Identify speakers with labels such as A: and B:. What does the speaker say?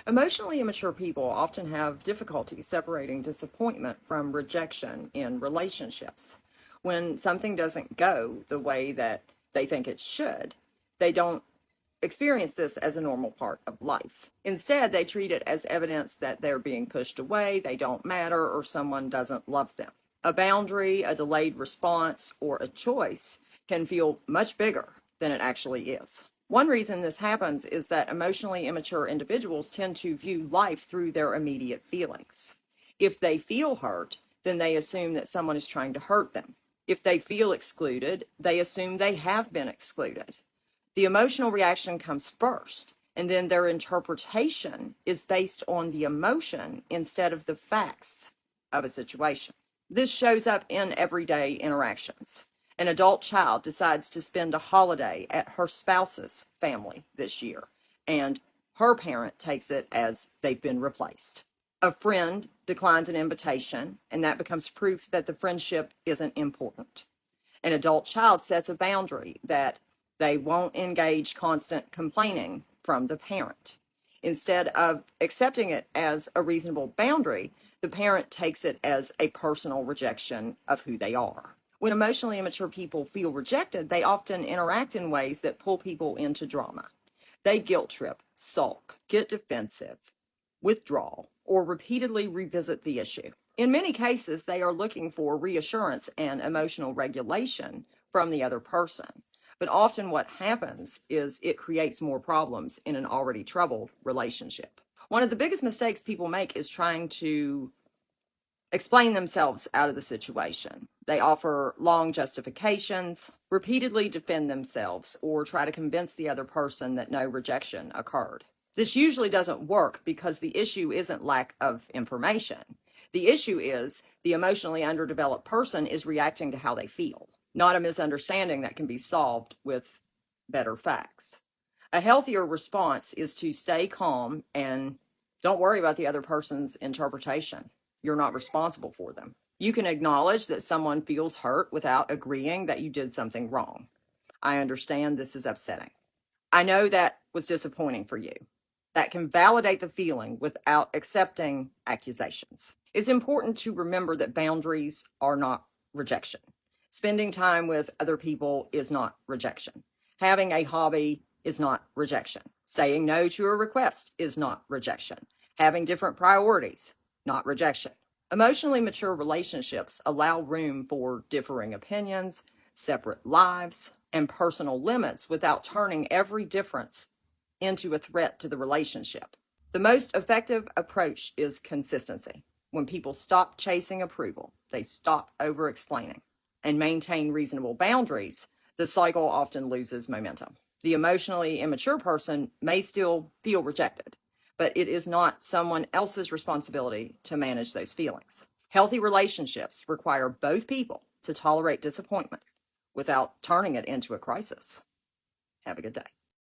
A: Emotionally immature people often have difficulty separating disappointment from rejection in relationships. When something doesn't go the way that they think it should, they don't experience this as a normal part of life. Instead, they treat it as evidence that they're being pushed away, they don't matter, or someone doesn't love them. A boundary, a delayed response, or a choice can feel much bigger than it actually is. One reason this happens is that emotionally immature individuals tend to view life through their immediate feelings. If they feel hurt, then they assume that someone is trying to hurt them. If they feel excluded, they assume they have been excluded. The emotional reaction comes first, and then their interpretation is based on the emotion instead of the facts of a situation. This shows up in everyday interactions. An adult child decides to spend a holiday at her spouse's family this year, and her parent takes it as they've been replaced. A friend declines an invitation, and that becomes proof that the friendship isn't important. An adult child sets a boundary that they won't engage constant complaining from the parent. Instead of accepting it as a reasonable boundary, the parent takes it as a personal rejection of who they are. When emotionally immature people feel rejected, they often interact in ways that pull people into drama. They guilt trip, sulk, get defensive, withdraw, or repeatedly revisit the issue. In many cases, they are looking for reassurance and emotional regulation from the other person. But often what happens is it creates more problems in an already troubled relationship. One of the biggest mistakes people make is trying to explain themselves out of the situation. They offer long justifications, repeatedly defend themselves, or try to convince the other person that no rejection occurred. This usually doesn't work because the issue isn't lack of information. The issue is the emotionally underdeveloped person is reacting to how they feel, not a misunderstanding that can be solved with better facts. A healthier response is to stay calm and don't worry about the other person's interpretation. You're not responsible for them. You can acknowledge that someone feels hurt without agreeing that you did something wrong. I understand this is upsetting. I know that was disappointing for you. That can validate the feeling without accepting accusations. It's important to remember that boundaries are not rejection. Spending time with other people is not rejection. Having a hobby is not rejection. Saying no to a request is not rejection. Having different priorities, not rejection. Emotionally mature relationships allow room for differing opinions, separate lives, and personal limits without turning every difference into a threat to the relationship. The most effective approach is consistency. When people stop chasing approval, they stop over-explaining and maintain reasonable boundaries, the cycle often loses momentum. The emotionally immature person may still feel rejected, but it is not someone else's responsibility to manage those feelings. Healthy relationships require both people to tolerate disappointment without turning it into a crisis. Have a good day.